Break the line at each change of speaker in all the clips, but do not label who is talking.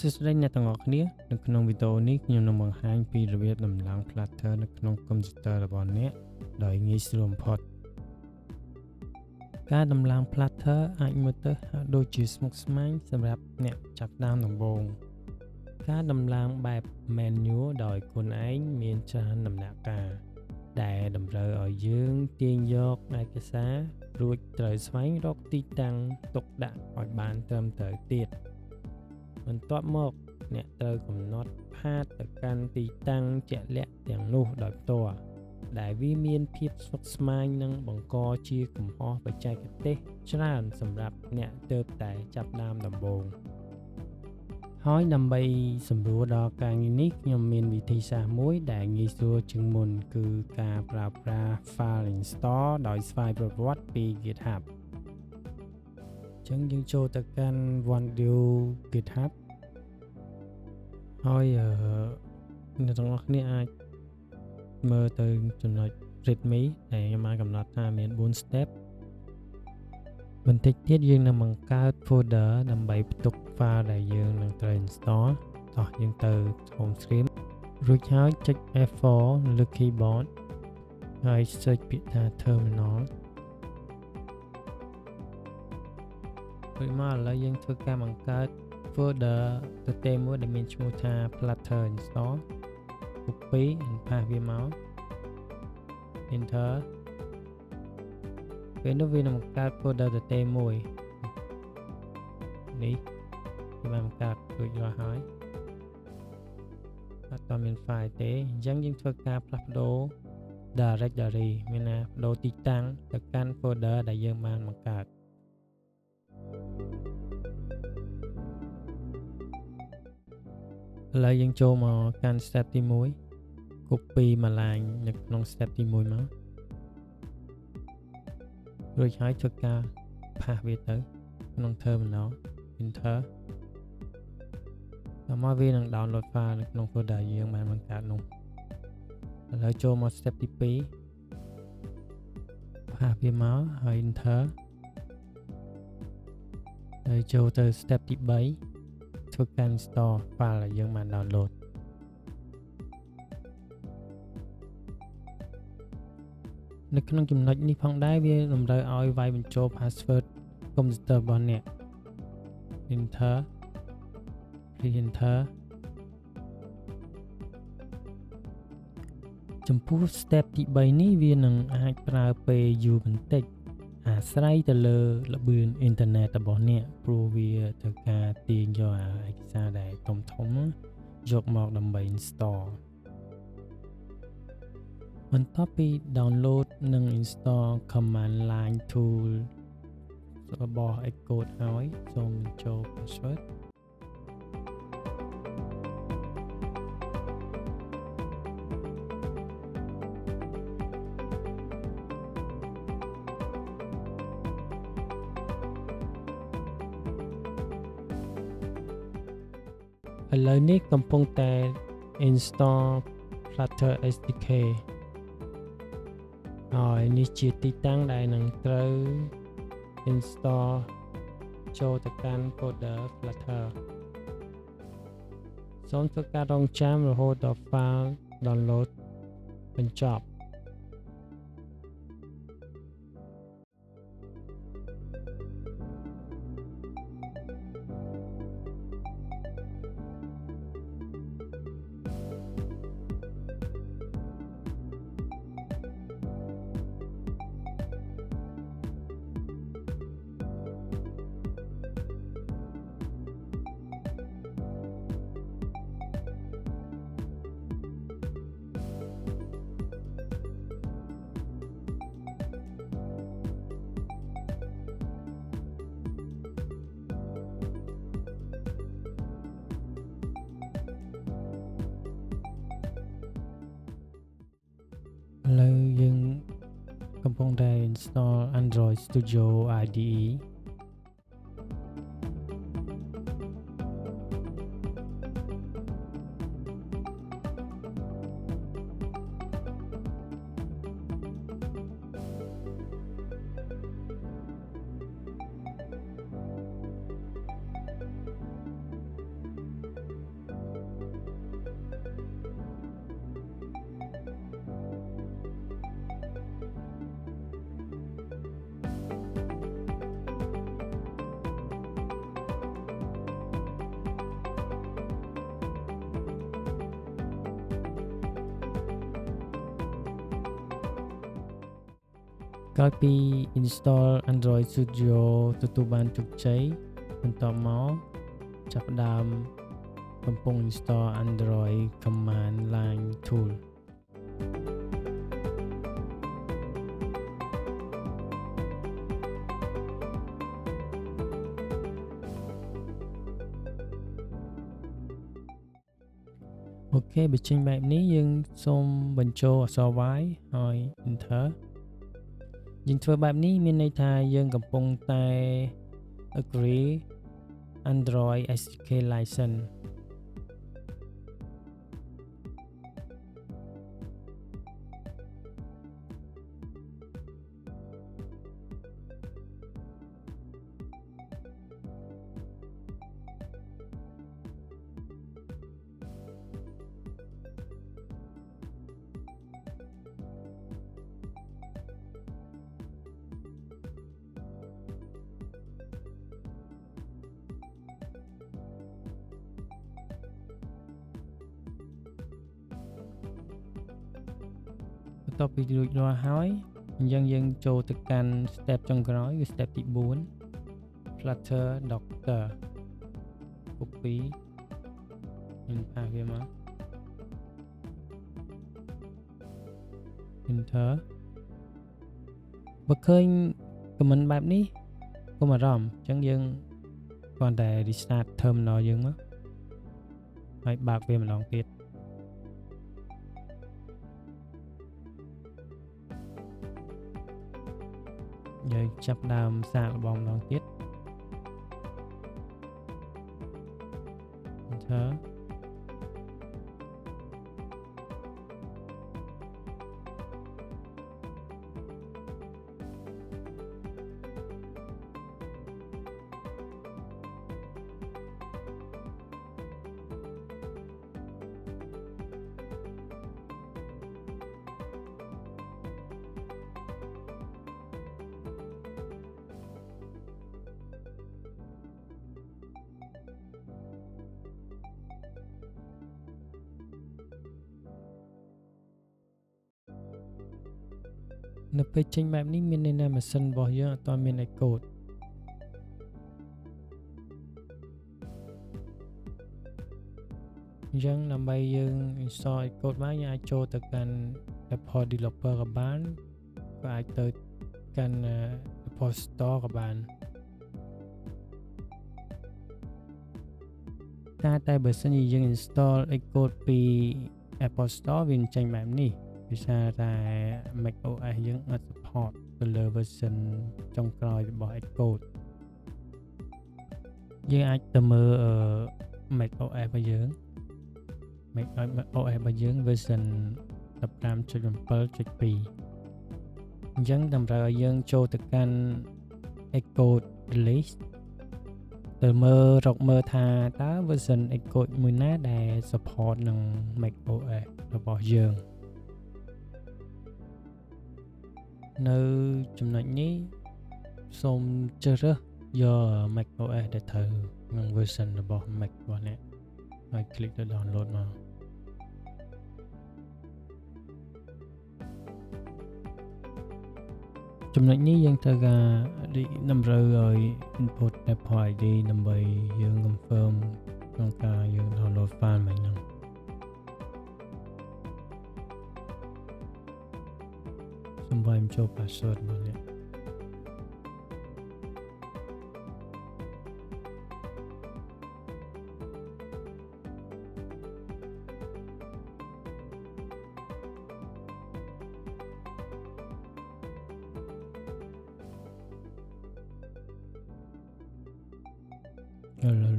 សួស្តីអ្នកទាំងអស់គ្នានៅក្នុងវីដេអូនេះខ្ញុំនឹងបង្ហាញពីរបៀបដំឡើង Flutter នៅក្នុងកុំព្យូទ័ររបស់អ្នកដោយងាយស្រួលបំផុតការដំឡើង Flutter អាចមើលទៅហាក់ដូចជាស្មុគស្មាញសម្រាប់អ្នកចាប់ផ្ដើមដំបូងការដំឡើងបែប manual ដោយខ្លួនឯងមានច្រើនដំណាក់កាលដែលតម្រូវឲ្យយើងទាញយកឯកសាររួចត្រូវស្វែងរកទីតាំងទុកដាក់ឲ្យបានត្រឹមត្រូវទៀតបន្ទាប់មកអ្នកត្រូវកំណត់ផាតទៅកាន់ទីតាំងជាក់លាក់ទាំងនោះដោយផ្ទាល់ដែលវាមានភាពស្មុគស្មាញនិងបង្កជាកំហុសបច្ចេកទេសច្រើនសម្រាប់អ្នកទើបតែចាប់ផ្ដើមដំបូងហើយដើម្បីសម្រួលដល់ការងារនេះខ្ញុំមានវិធីសាស្ត្រមួយដែលងាយស្រួលជាងមុនគឺការប្រើប្រាស់ file install ដោយស្វ័យប្រវត្តិពី GitHub អញ្ចឹងយើងចូលទៅកាន់ OneView GitHub ហើយអ្នកទាំងអស់គ្នាអាចមើលទៅចំណុច readme ដែលខ្ញុំបានកំណត់ថាមាន4 step បន្តិចទៀតយើងនឹងបង្កើត folder ដើម្បីផ្ទុក file ដែលយើងនឹងត្រូវ install តោះយើងទៅ home screen រួចហើយចុច F4 នៅលើ keyboard ហើយ search ពាក្យថា terminal រួចមកឥឡូវយើងធ្វើការបង្កើត folder ទៅទេមួយដែលមានឈ្មោះថា Flutter install copy and paste វាមក enter ពេលនោះវានឹងបង្កើត folder ទៅទេមួយនេះវាបានបង្កើតរួចរាល់ហើយអត់តមាន file ទេអញ្ចឹងយើងធ្វើការផ្លាស់ប្ដូរ directory មានណាប្ដូរទីតាំងទៅកាន់ folder ដែលយើងបានបង្កើតឥឡូវយើងចូលមកកាន់ step ទី1 copy មួយ line នៅក្នុង step ទី1មករួចហើយធ្វើការផាសវាទៅក្នុង terminal enter ដល់មកវានឹង download file នៅក្នុង folder យើងបានបង្កើតនោះឥឡូវចូលមក step ទី2ផាសវាមកហើយ enter ហើយចូលទៅ step ទី3ធ្វើការ install file ដែលយើងបាន download នៅក្នុងចំណុចនេះផងដែរវាតម្រូវឲ្យវាយបញ្ចូល password កុំព្យូទ័ររបស់អ្នក enter enter ចំពោះ step ទី3នេះវានឹងអាចប្រើពេលយូរបន្តិចអាស្រ័យទៅលើល្បឿនអ៊ីនធឺណិតរបស់អ្នកព្រោះវាត្រូវការទាញយកឯកសារដែលធំយកមកដើម្បី install បន្ទាប់ពី download និង install command line tool របស់ Xcode ហើយសូមបញ្ចូល passwordឥឡូវនេះកំពុងតែ install Flutter SDK ហើយនេះជាទីតាំងដែលនឹងត្រូវ install ចូលទៅកាន់ folder Flutter សូមធ្វើការរង់ចាំរហូតដល់ file download បញ្ចប់ឥឡូវយើងកំពុងតែ install Android Studio IDE ឥ ក្រោយពី install Android Studio ទទួលបានជោគជ័យបន្ទាប់មកចាប់ផ្ដើមកំពុង install Android Command Line Tool អូខេបើចេញបែបនេះយើងសូមបញ្ចូលអក្សរ Y ហើយ Enter យើងធ្វើបែបនេះមានន័យថាយើងកំពុងតែ agree Android SDK license បន្ទាប់ពីរួចរាល់ហើយអញ្ចឹងយើងចូលទៅកាន់ step ចុងក្រោយគឺ step ទី4 Flutter Docker copy យើងផាសវាមក Enter បើឃើញ comment បែបនេះកុំអារម្មណ៍អញ្ចឹងយើងគ្រាន់តែ restart terminal យើងមកហើយបើកវាម្ដងទៀតយើងចាប់ដើមសាកល្បងម្ដងទៀត Enter នៅពេលចេញបែបនេះមានន័យថាម៉ាស៊ីនរបស់យើងអត់ទាន់មានកូដអញ្ចឹងដើម្បីយើង install កូដបានយើងអាចចូលទៅកាន់ Apple Developer ក៏បានក៏អាចទៅកាន់ Apple Store ក៏បានតែបើសិនជាយើង install កូដពី Apple Store វាចេញបែបនេះដោយសារតែ macOS យើងអត់ support ទៅលើ version ចុងក្រោយរបស់ Xcode យើងអាចទៅមើលmacOS របស់យើង macOS របស់យើង version 15.7.2 អញ្ចឹងតម្រូវឲ្យយើងចូលទៅកាន់ Xcode release ទៅរកមើលថាតើ version Xcode មួយណាដែល support នឹង macOS របស់យើងនៅចំណុចនេះសូមជ្រើសរើសយក macOS ដែលត្រូវនឹង version របស់ Mac របស់អ្នកហើយ click ទៅ download មកចំណុចនេះយើងត្រូវការតម្រូវឲ្យ input Apple ID ដើម្បីយើង confirm ក្នុងការយើង download file មកហ្នឹងសូមបាយចូល password របស់អ្នក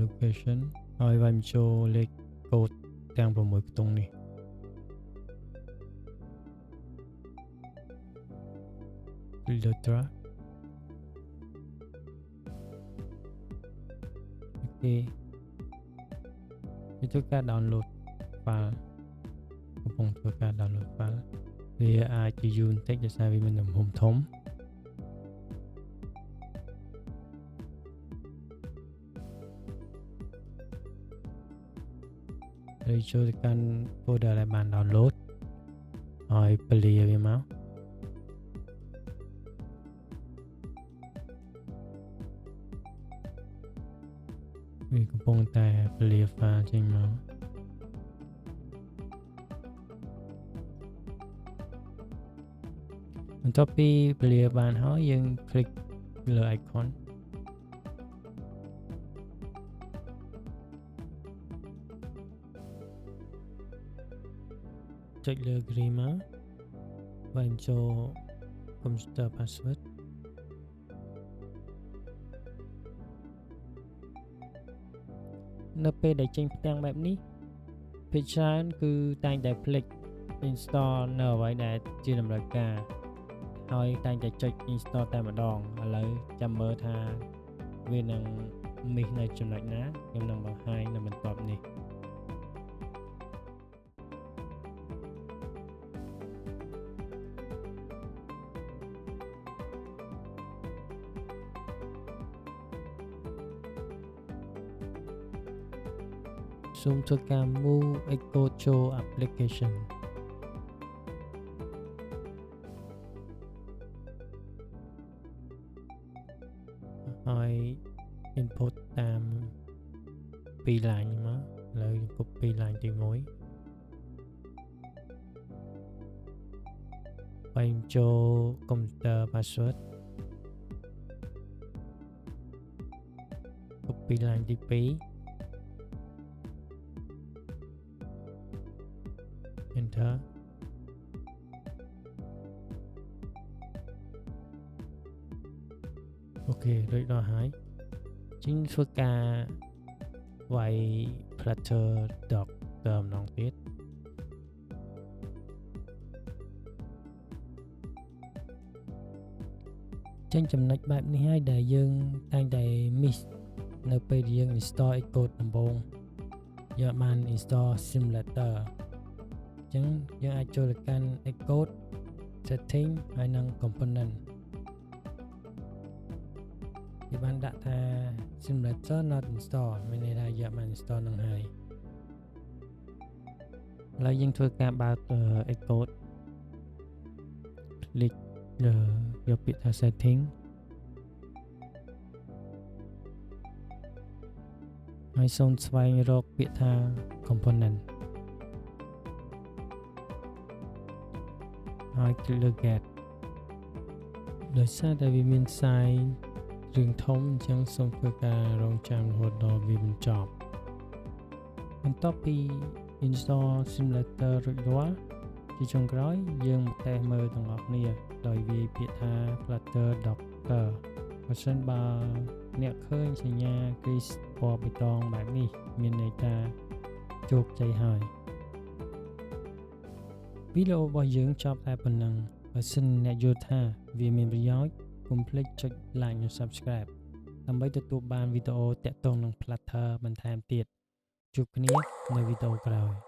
location ហើយវាយចូលលេខកូដទាំង6ខ្ទង់នេះFilter អូខេវាធ្វើការ download file កំពុងធ្វើការ download file វាអាចជាយូរបន្តិចដោយសារវាមានទំហំធំហើយចូលទៅកាន់ folder ដែលបាន download ហើយពលាវាមក វាកំពុងតែពលាហ្វាចេញមកបន្ទាប់ពីពលាបានហើយយើងคลิกលើ icon ចុចលើ green មកបើចូល computer password នៅពេលដែលចេញផ្ទាំងបែបនេះភាគច្រើនគឺតែងតែភ្លេច install នៅអ្វីដែលជាតម្រូវការហើយតែងតែចុច install តែម្ដងឥឡូវចាំមើលថាវានឹងមីសនៅចំណុចណាខ្ញុំនឹងបង្ហាញនៅបន្ទាប់នេះសូមធ្វើការ move Xcode ចូល application ហើយ input តាម2 line មកឥឡូវ copy line ទី1បែរចូល computer password copy line ទី2 enter អូខេរួចដល់ហើយជាងធ្វើការវាយ Flutter doc ទៅម្ដងទៀតចេញចំណុចបែបនេះហើយដែលយើងតែងតែ miss នៅពេលយើង install Xcode ដំបូងយើងបាន install simulator អញ្ចឹងយើងអាចចូលទៅកាន់ Xcode setting ហើយនឹង component វាបានដាក់ថា simulator not install មានន័យថាយើងបាន install នឹងហើយឥឡូវយើងធ្វើការបើក Xcode คลิกលើយកពាក្យថា setting ហើយសូមស្វែងរកពាក្យថា component ហើយคลิกលើ get ដោយសារតែវាមាន size រឿងធំអញ្ចឹងសូមធ្វើការរងចាំរហូតដល់វាបញ្ចប់បន្ទាប់ពី install simulator រួចរាល់ជាចុងក្រោយយើងមកតេស្តមើលទាំងអស់គ្នាដោយវាយពាក្យថា Flutter Docker បើសិនបើអ្នកឃើញសញ្ញា crease ពណ៌បៃតងបែបនេះមានន័យថាជោគជ័យហើយវីដេអូរបស់យើងចប់តែប៉ុណ្ណឹងបើសិនអ្នកយល់ថាវាមានប្រយោជន៍កុំភ្លេចចុច like និង subscribe ដើម្បីទទួលបានវីដេអូទាក់ទងនឹង Flutter បន្ថែមទៀតជួបគ្នានៅវីដេអូក្រោយ